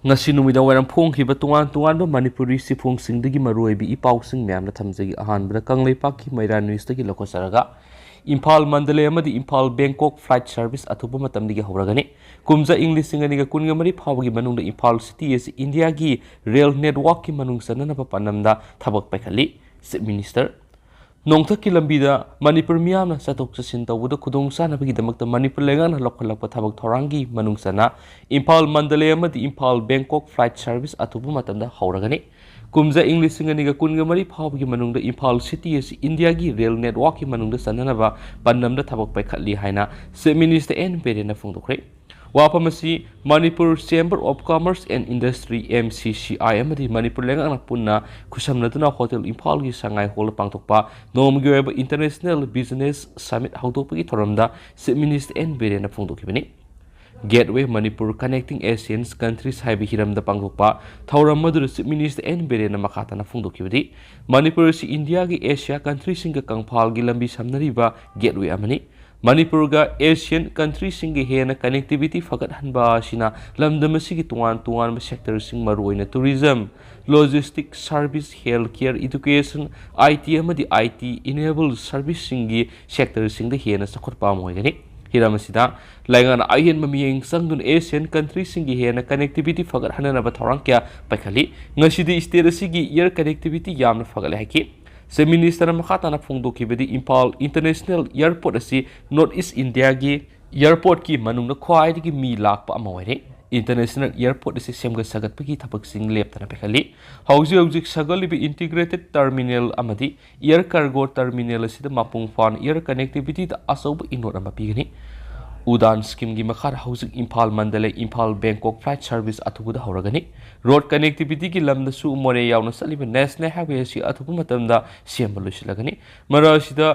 ngasi numida waram phongkhiba tungan Manipuri sifungsingdagi maruibi ipausing myamna thamjagi ahanbada kangleipakki Moirang News-dagi lokosaraga Imphal Mandalay amadi Imphal Bangkok flight service athupa matamdagi hawragani kumja English singaniga kungamari phawagi manungda Imphal city as India gi rail network ki manung sanana panamda thabak paikhali Chief Minister Nongthakki lambida Manipur miyamna chatok chasin tawuda khudong sanabagi damakta Manipur lengana lokhalakpa thabak thorangi manung sana Imphal Mandalay amadi Imphal Bangkok flight service athupa matamda hawragani kumja English singaniga kungamari phawagi manungda Imphal city as India gi rail network ki manungda sananaba pandamda thabak paikhali haina Chief Minister N Berena phongdokre Wapamasi Manipur Chamber of Commerce and Industry MCCI amadi Manipur lengana punna khusamnaduna Hotel Imphal gi Sangai Hall pangthokpa nomgi oiba International Business Summit haudokpagi thoramda Chief Minister N Berena phongdokibani Gateway Manipur Connecting Asian Countries haibi hiramda pangthokpa thauram madu Chief Minister N Berena makhatana phongdokibadi Manipur si India gi Asia countries singa kangphal gi lambi samnariba gateway amani Manipur ga Asian countries singi hena connectivity fagat hanba sina lamdamasigi tungan sector sing maruina tourism logistics service healthcare education IT amadi IT enabled service singi sector sing de hena sakhotpa moigani hiramasida laingana ayen mamiyeng sangdun Asian countries singi hena connectivity fagat hanana ba thorang kya pakhali ngasidi state sigi air connectivity yamna fagale haki Chief Minister makhatana phongdokibadi Imphal International Airport asi North East India gi airport ki manungna khwaidagi mi lakpa amawaire International Airport asi semga sagatpagi thabaksing leptana pekhali hojik sagalibi integrated terminal amadi air cargo terminal asida mapung fan air connectivity da asob inot ama pigani Udan scheme gi makhar hojik Imphal Mandalay Imphal Bangkok flight service athubuda hawragani road connectivity ki lamda su more yauna saliba national highway si athubu matamda siambalusilagani marasida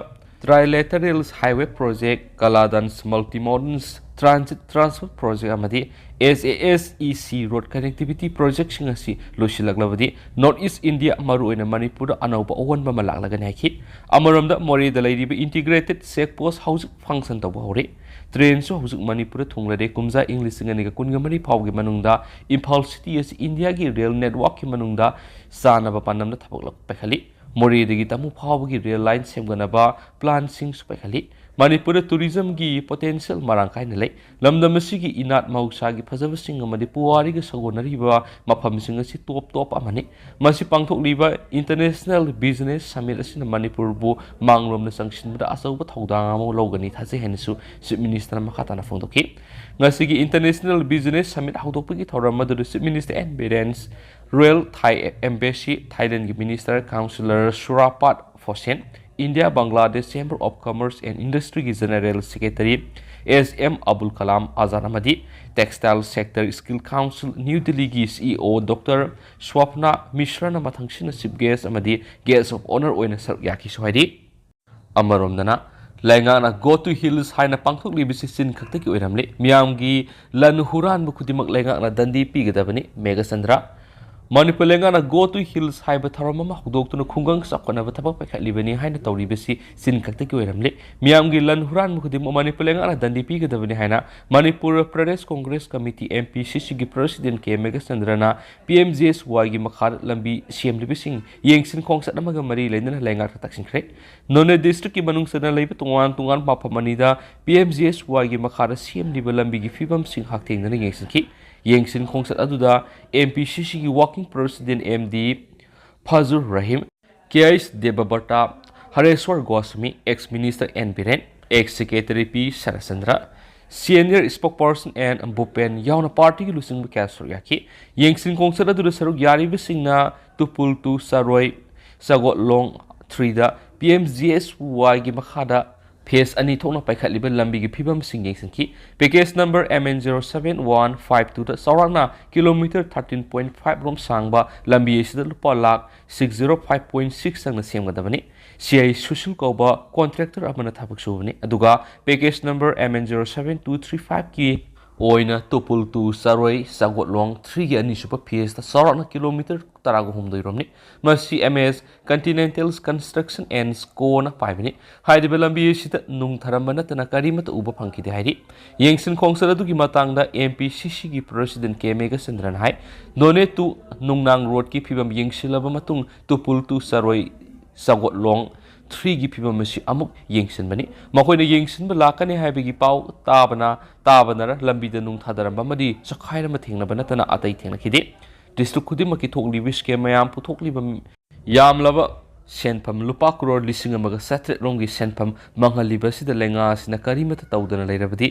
trilateral highway project Kaladans multimodal transit transport project amadi SASEC road connectivity project singasi lusilaglabadi North East India maruina Manipur anauba owanba malaglagani haki amaramda more da laidiba integrated checkpost house function tabu hore Train so husuk Manipur thunglade kumja English singaniga kungamani phawgi manungda Imphal city as India gi rail network ki manungda sanaba panamna thabaklak pakhali mori degi tamu phawgi rail line semganaba plan sing pakhali Manipur tourism gi potential marangkai nalai lamdamasi gi inat mausa gi phajaba sing amadi puwari gi sagonari ba mafam sing asi top amani masi pangthok liba international business summit asina Manipur bu manglom na sangsin da asauba thodang amo logani thase hensu Chief Minister makhatana phongdoki ngasi gi international business summit haudokpagi thoram madu Chief Minister N Berens Royal Thai Embassy Thailand gi Minister Councillor Surapat Fosen India Bangladesh Chamber of Commerce and Industry ki General Secretary SM Abul Kalam Azad Amadi Textile Sector Skill Council New Delhi ki CEO Dr. Swapna Mishra na mathangsin chief guest amadi guest of honor oina saryaki sohidi Amaromdana Laingana go to hills haina pangthok libisi sin khakta ki oiramle miyamgi lan huran bu khudimak laingana dandi pigadabani Mega Sandra Manipur lengana go to hills haiba tharama hudoktuno khungang sakona bathabak pakhalibani haina tawribasi sin khakta ki oiramle miyamgi lan huran mukhudim Manipur lengana dandi pi gadabani haina Manipur Pradesh Congress Committee MPCC gi President K Mega Chandrana PMGSY gi makhar lambi siamlibising yengsin khongsat amaga mari lendana lengar taksingkhre None district ki manung sana leiba tungan mapamanida PMGSY gi makhar siamliba lambi gi fibam sing haktengna yengsinki Yengsin khongsat aduda MPCC ki working president MD Fazur Rahim KS Debabarta Hareswar Goswami ex-minister N Biren ex-secretary P Sarasandra senior spokesperson N Bupen yauna party ki lusing bukasur yaki Yengsin khongsat aduda saruk yari bisingna tupul tu saroi sagot long 3 da PMGSY gi makhada Phase ani thokna paikhatliba lambi gi phibam sing yengsinki package number MN07152 da saurana kilometer 13.5 rom sangba lambi asida lupa lakh 605.6 sangna semgadabani CI Sushil Koba contractor amana thabak subani aduga package number MN07235 ki ओइना Tupul तु सरoi sagotlong 3 gi ani super ps ta sorona kilometer tarago hum doiromni masi ms continentals construction and scona paibini haidi belambi sita nung tharambana tana karimata uba phangkide haidi yengsin khongsara du gi matangda mpcc gi president kemega sendran hai none tu nungnang road ki phibam yengsilaba matung tupul tu saroi sagotlong 3 gi phibam masi amuk yengsin bani makoina yengsin ba lakani haibigi pau tabana lambi da nung thadaramba madi sakhaira ma thengna bana tana atai thengna khide district khudima ki thokli wish ke mayam puthokli bam yam laba senpham lupa crore lising amaga satre rongi senpham manghali basida lenga sina karimata tawdana leirabadi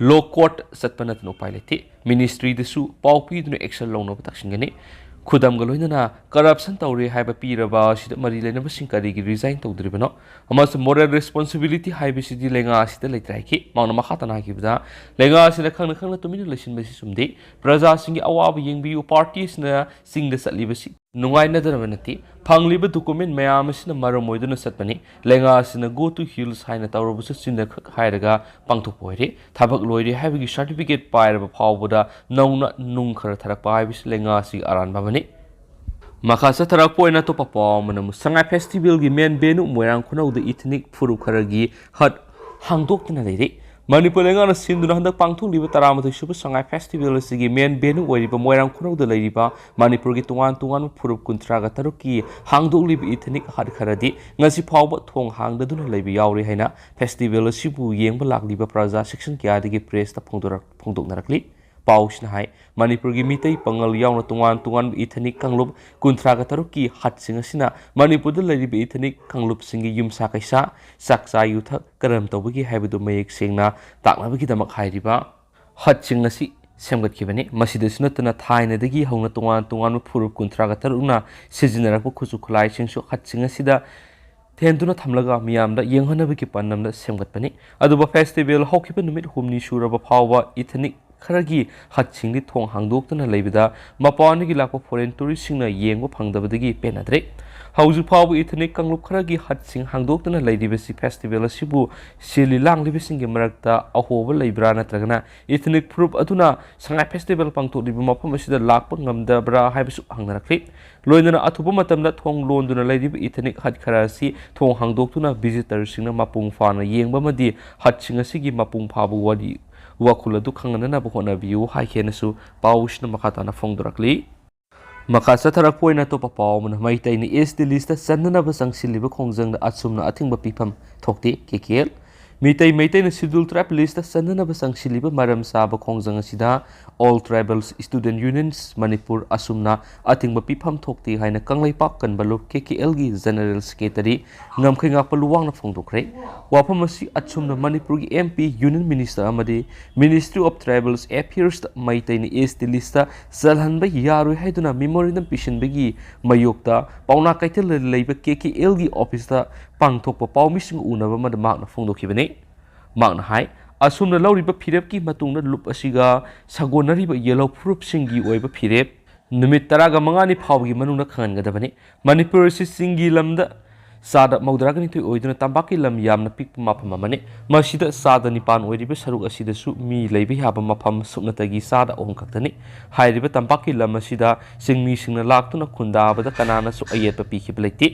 law court satpana no pilot ministry desu pawpi dunu action longno taksingani khudam galoina corruption tawri haiba piraba sida mari lena basing kari gi resign tawdribano amas moral responsibility haiba sidi lenga sida leitrai ki mangna makhatana ki bda lenga sida khangna tumina lesin basi sumde praja singi awab yengbi parties na singda satli basi nungai na darabanati phangliba document mayam sina maramoiduna satpani lenga sina go to hills haina tawrobusu sinda hairaga pangthok poire thabak loire haiba gi certificate pairaba phawboda nauna nung khara tharak paibis lenga si aran babani makasa tharak poina to papa manam sangai festival gi main benu moirang khunou the ethnic phurup kharagi hat hangdok tina leire Manipur lenga sinduna handak pangthung liba taramathu suba sangai festival sigi main benu oiriba moirang khunou da leiriba Manipur gi tungan phurup kuntra ga taruki hangdok liba ethnic hat kharadi ngasi phawba thong hangdaduna leibi yauri haina festival sibu yengba lakliba praja section kya digi press ta phongdoknarakli pausna hai Manipur gi mitai pangal yauna tungan ethnic kanglub kuntra ga taruki hat singa sina Manipur da leiriba ethnic kanglub singi yumsa kaisa saksa yutha karam tawbagi haibudu mayek sengna taknabagi damak hairiba hat singa si semgat kibani masida sunatna thaina dagi hauna tungan phurup kuntra ga taruna sijinarakpa khusu khulai singsu hat singa sida Tenduna thamlaga miyamda yenghanabagi pannamda semgatpani aduba festival hawkiba numit humni suraba phawba ethnic kharagi hatchingdi thong hangdoktuna leibida mapanigi lakpa foreign tourist singna yengba phangdabadagi penadre hauju phawbu ethnic kangluk kharagi hatching hangdoktuna leidibasi festival asibu sili langlibising gi marakta ahoba leibra natragana ethnic phurup aduna sangai festival pangtoliba mafam asida lakpa ngamdabra haibisu hangnarakli loinana athuba matamda thong londuna leidiba ethnic hat kharasi thong hangdoktuna visitor singna mapung fana yengba madi hatching asigi mapung phabu wadi wakula du khangana ba hona biu haikenasu paushna makhatana phongdorakli makasa tharak poina to pa pawmana maitai ni SD list sanna ba sangsiliba khongjang da atsumna athingba pifam thokti kekel mitai na schedule tribe list sanna ba sangsiliba maram saba khongjang asida all tribals student unions manipur asumna athingba pifam thokti haina kanglai pak kan baluk KKL gi general secretary ngamkhai nga paluwang na phongdokre wafam asi atsumna manipur gi MP union minister amadi ministry of tribals affairs maitai ni SD list salhan ba yaru haiduna memorandum pishin bagi mayokta pauna kaitel leiba KKL gi office ta pangthokpa pawmising unaba mad makna phongdokhibani makna hai asumna lawriba phirep ki matungna lup asiga sagonariba yellow phurup singi oiba phirep numit taraga mangani phawgi manungna khangadabani manipur si singi lamda sada maudragani thoi oiduna tambaki lam yamna pikpa mafam amani masida sada nipan oiriba saruk asida su mi leiba yaba mafam suknatagi sada ohum kaktani hairiba tambaki lam asida singmi singna laktuna khundabada kanana su ayetpa pikhibleti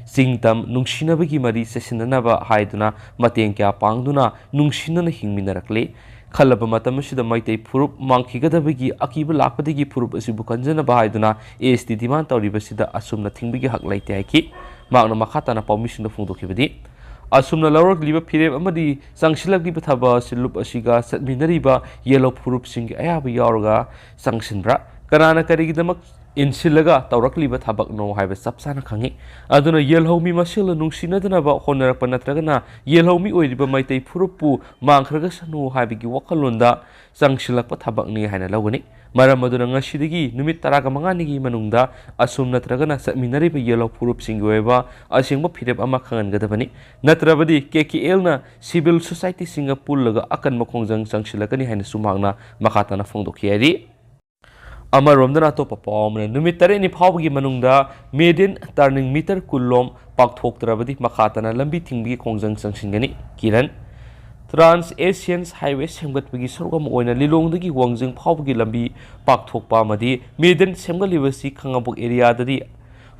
Singtam nungsinabagi mari sesinanaba haiduna mateng kya pangduna nungsinana hingminarakle khalaba matam asida maitai phurup mangkhigadabagi akiba lakpadagi phurup asibu kanjanaba haiduna AST demand tawribasida asumna thingbigi hak laite haiki magna makhatana permission phungdokhibadi asumna lawrak liba phireb amadi sangsilakliba thaba silup asiga satminariba yellow phurup singi ayaba yawraga sangsinbra kanana karigidamak insilaga tawrakliba thabak no haiba sapsana khangi aduna yelhomi masila nungsinadana ba honarakpa natragana yelhomi oiriba maitai phurupu mangkhraga sanu haibigi wakalonda sangsilakpa thabak ni haina lawani maram aduna ngasidigi numit taraga mangani gi manungda asum natragana satminariba yellow phurup singweba asingba phirep ama khangadabani natrabadi KKL na civil society singa pullaga akan makhongjang sangsilakani haina sumangna makhatana phongdokhiari Amaromdana to papamne numit tare ni phawgi manungda median turning meter kulom pakthok trabadi makhatana lambi thingbi khongjang sangsingani kiran Trans Asian Highway semgatpagi saruk ama oina lilongdagi wangjing phawbagi lambi pakthokpa amadi Medan semgalibasi khangabok area dadi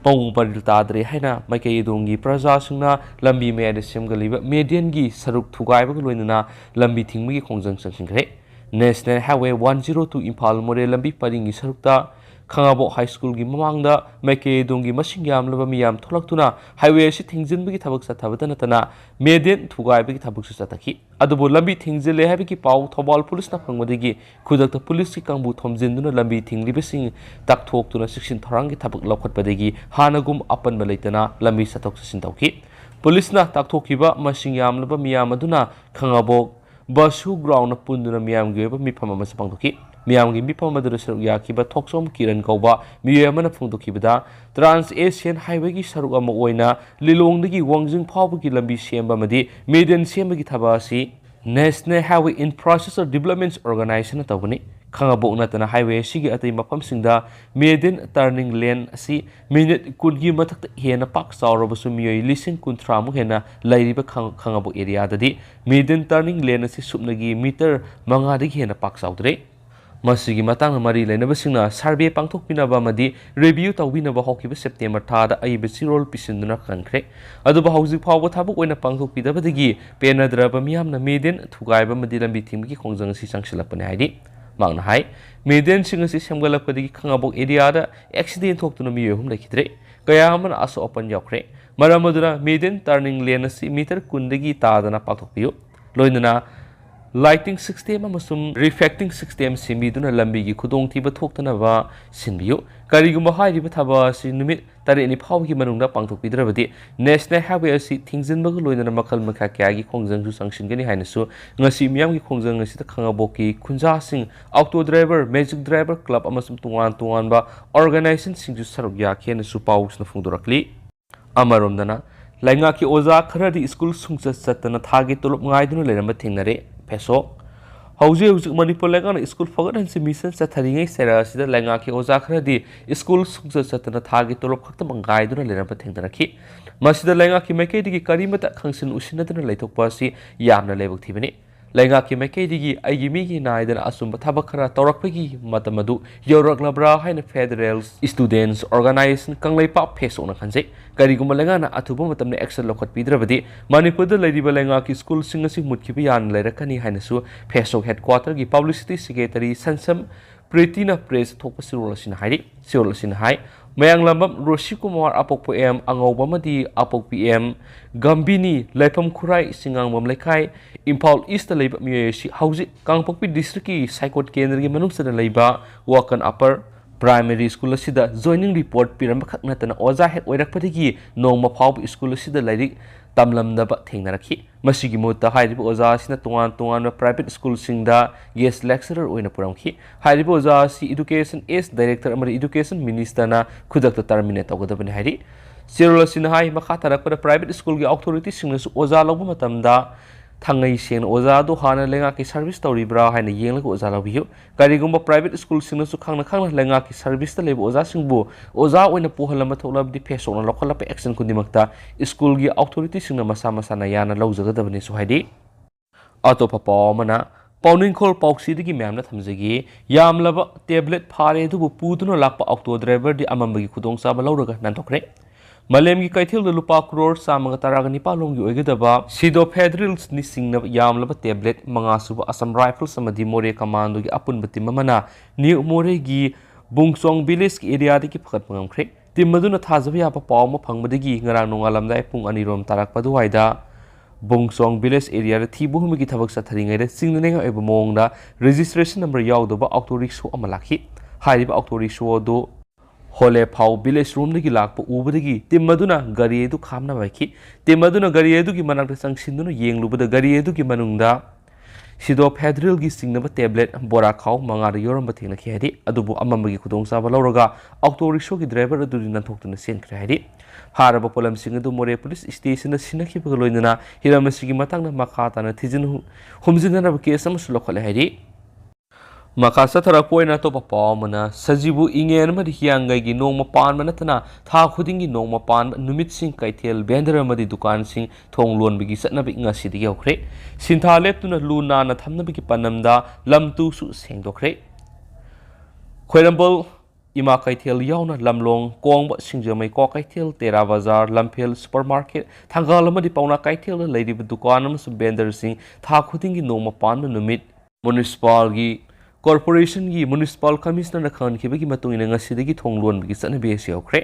Pong Paril Tadre Haina Maikay Dongi Praja Sungna Lambi Made Semgaliba Median Gi Saruk Tugaiba Luina Lambi Tingmi Kongjang Sangsingre National Highway 102 Impal More Lambi Paringi Sarukta Khangabo High School Gi Mamangda Maikay Dongi Masingyam Laba Miyam Tolaktuna Highway Si Tingzin Bigi Tabak Satabatanatana Median Tugaiba Tabuk Sataki Adubo Lambi Tingzile Habiki Pau Tobal Police na Pangmadigi Kudak Police Kangbu Tomzinduna Lambi Tinglibasing Tak Tok Tuna 16 Thorangi Tabak Lokat Badegi Hanagum Apan Malaytana Lambi Satok Sintauki Police na Tak Tokiba Masingyam Laba Miyam Aduna Khangabo Basu Ground Punduna Miyam Geba Mipama Masapangtoki Miyam Gi Mipama Madura Saruk Yakiba Toksom Kiran Kauba Miyamana Pungtokibada Trans Asian Highway Gi Saruk Ama Oina Lilongdagi Wangjing Phawbagi Lambi Semba Madi Median Sembagi Thabasi National Highway Infrastructure Development Organization Tawani Khangabok Natana Highway Sigi Atai Mapamsingda Median Turning Lane Asi Minute Kungi Matak Hena Pak Saurabasu Miyoi Lising Kuntramu Hena Lairiba Khangabok area Dadi Median Turning Lane Asi Subnagi Meter Mangadi Hena Pak Saudre Masigi Matang Mari Lenabasina Survey Pangtok Pinaba Madi Review Tawinaba Hokiba September Tada Aibasi Roll Pisinduna Kankre Aduba Hausi Power Tabu when a Pangtok Pidabadi Pena Draba Miamna Median Tugaiba Madilam Bitimki Kongjang Si Sangshilapanadi Mang Hai Median Singasi Samgalapadi Kangabok Ediada accident talk to Namiyum like Hidre Kayaman Aso Open Yokre Maramadura Median Turning Lane Meter Kundagi Tadana Patokio Loinana Lighting system amasum reflecting system simiduna lambigi khudong thiba thoktanaba sinbiyu karigumba hairiba thaba si numit tare ni phawgi manungda pangthok pidrabadi national highway si thingjinbagu loinana makal makha kyagi khongjang su sangsingani hainasu ngasi miyamgi khongjang ngasi ta khangaboki khunja sing auto driver magic driver club amasum tungan ba organization singju saruk ya khena su paus na phungdorakli amaromdana lainga ki oza kharadi school sungcha satana thagi tolop ngaidunu leramba thingnare Peso Hauji Manipur Langana School Forgotten Mission Sataringa Sera Sida Langaki Ozakra School Suksa Satana Tagi Tolop Kakta Mangai Duna Lerapa Tendaraki Masida Langaki Makedi Karimata Kansin Ushinatan Latopasi Yamna Level Tivani Langaki Makedi Agimigi Naidan Asumba Tabakara Torakpagi Matamadu Yorak Labra Hine Federal Students Organization Kanglepa Peso na Kanse Kariguma Langana Atuba Matamne Excel Lokat Pidrabadi Manipur the Lady Balangaki School Singasi Mutkibian Lerakani Hainasu Peso Headquarter Gi Publicity Secretary Sansam Pretina Press Topasirosin Hai Sirosin Hai Mayang Lambam Roshikumar Apok PM Angobamadi Apok PM Gambini Lepam Kurai Singang Mamlekai Impal East Labor Muyeshi Hausi Kangpopi District Psychot Kendri Manumsa Labor Wakan Upper Primary School Sida Joining Report Piramak Natana Oza Hek Werakpatiki Noma Pop School Sida Lady Tamlam Naba Tingaraki Masigi Muta Haribo Oza Sina Tuan Private School Singda Guest Lecturer Uina Puramki Haribo Oza Si Education is Director Amari Education Minister na Kudak terminate Ogodaban Hari Cyril Sinhai Makatara Private School Authority Singers Oza Lobumatamda Tangai Sien Oza do Hana Lengaki Service Story Bra Hana Yang Oza Labiu Karigumba Private School Singers to Kang Lengaki Service the Lebo Oza Singbo Oza when a Puhalama the Peso and local action Kundimakta School Gi Authority Singa Masama Sanayana Loza the Venezuela Auto Papa Mana Pounding call Pauxi the Mamna Tamzagi Yam Lava Tablet Pare to Putuno Lapa Auto Driver the Amambagi Kudong Sabaloga Nantokre Malemgi Kaitil the Lupa Crore Samagataraga Nipalong Yogadaba Sido Pedrils Nissing Yamlaba Tablet Mangasuba Assam Rifles Samadi More Commando Apun Batimamana New Moregi Bungsong Bilis area the Kipakam Creek Timaduna Tazavia Palma Pangmadigi Naranong Alamda Pung Anirom Tarak Paduaida Bungsong Bilis area Tibuhumiki Tabak Sataringa sing the name of Monda registration number Yaudoba Autoriksho Amalaki Hariba Autoriksho do Hole Pau Village Room the Gilak, Ubadigi, Timaduna, Gariedu Kamna Vaki, Timaduna Gariedu Gimanak Sangsinduna, Yang Luba the Gariedu Gimanunda, Sido Pedril Gising of a tablet, Borakau, Mangara Yoram Batina Kedi, Adubu Amamagi Kudong Savaloroga, Autorikshoki driver do not talk to the same credit. Haraba Polam Singer to More Police Station, the Sinaki Poloina, Hilamasigi Matanga Makata, and Tizin Humzin of Kesam local Hedi. Maka satharapoina to papamana sajibu ingen madi hiangai gi nongma pan manatana tha khudingi nongma pan numit sing kaithel bendera madi dukan sing thonglon bigi satna bi ngasi di yokre sintha leptuna luna na thamna bigi panamda lamtu su sengdokre khoirambal ima kaithel yauna lamlong kongba singjamai ko kaithel tera bazar lamphel supermarket thangal amadi pauna kaithel leidi dukan am su bender sing tha khudingi nongma pan numit municipal gi Corporation gi Municipal Commissioner na khan khibagi matung ina ngasidagi thonglon bigi sana besi okre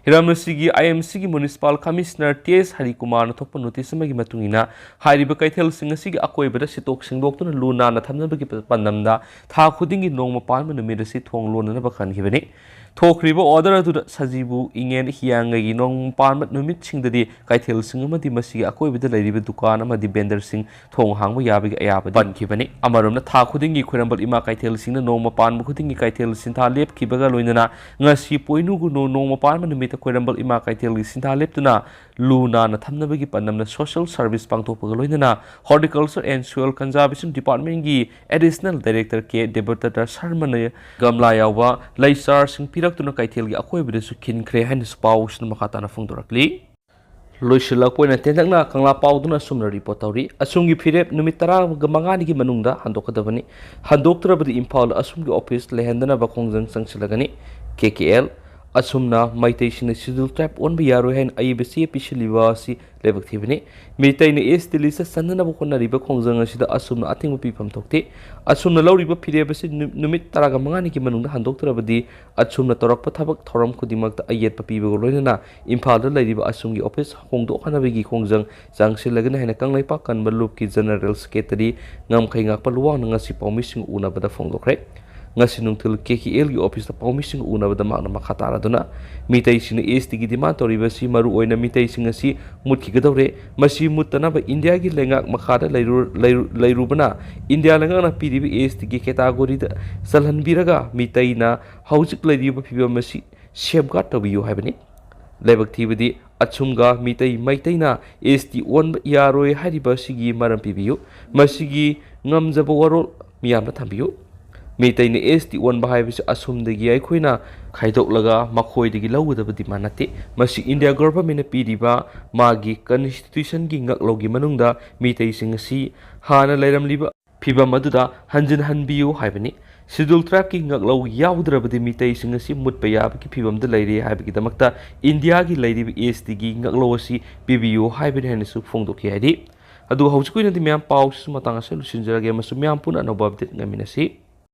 hiramnasi gi IMC gi Municipal Commissioner TS Hari Kumar na thokpa notice magi matung ina hairiba kaithel singasi gi akoi bada sitok singdok tuna luna na thamna bagi pandamda tha khudingi nongma pan numida si thonglon na bakhan khibani thokriba order adu sajibu ingen hiangai gi nong pan numit singdadi kaithel singamadi masi akoi bada leiriba dukan amadi vendor sing thong hangba yabagi ayaba ban khibani amaromna tha khudingi khoirambal ima kaithel singna nongma pan khudingi kaithel sintha lep khibaga loinana ngasi poinu gu nongma pan numita khoirambal ima kaithel gi sintha leptuna luna na thamna bagi panamna social service pangtokpaga loinana horticulture and soil conservation department gi additional director ke debater sarmana gamla yawa laisar sing pirak kaithel gi akoi bidasu khinkhre hain spaw sna makata na phungdorakli loisilak poina tendakna kangla pawduna sumna report tawri asumgi phirep numit 10 gi manungda handokadabani handoktrabadi imphal asumgi office lehendana ba khongjang sangsilagani KKL asumna maitei sina schedule trap on bi yaro hen aibc pishliwa si lebak thibani mitai ne estilisa sanna ba khonna riba khongjang asida asumna ating pi pham thokte asumna lawriba phirep si numit 15 gi manungda handoktrabadi asumna torak thabak thoram khudimak ta ayet pa piba loinana imphal da lairiba asumgi office hongdo khana begi khongjang jangsilagana hena kanglai pa kanba loop ki general secretary ngam khainga paluwa nga si pawmising una bada phongdokre ngasi nungthil KKL gi office ta pawmising una bada makna makhatara duna mitai sina ST gi demand toriba si maru oina mitai singa si mutki gadawre masi mutana ba India gi lengak makhada lairubana India lenga na PDB ST gi category da salhan biraga mitai na haujik lairiba phiba masi safeguard tabiyu haibani lebak thibadi achumga mitai maitai na ST on yaroi hariba sigi maram pibiyu masigi ngamjaba warol miyamna thambiyu mitai ne ST on bahai bis asum de gi aikoina khaidok laga makhoi de gi lawudabadi manate masi India government piriba magi constitution gi ngak logi manungda mitai singasi hana lairamliba phiba maduda hanjin hanbiyu haibani schedule trap ki ngak law yawdrabadi mitai singasi mutpa yabaki phibam da lairi haibaki damakta India gi lairi ST gi ngak law asi PBU haibani hanisu phongdoki haidi adu hauchkuina di myam pau su matanga solution jarage masu myam puna no update ngaminasi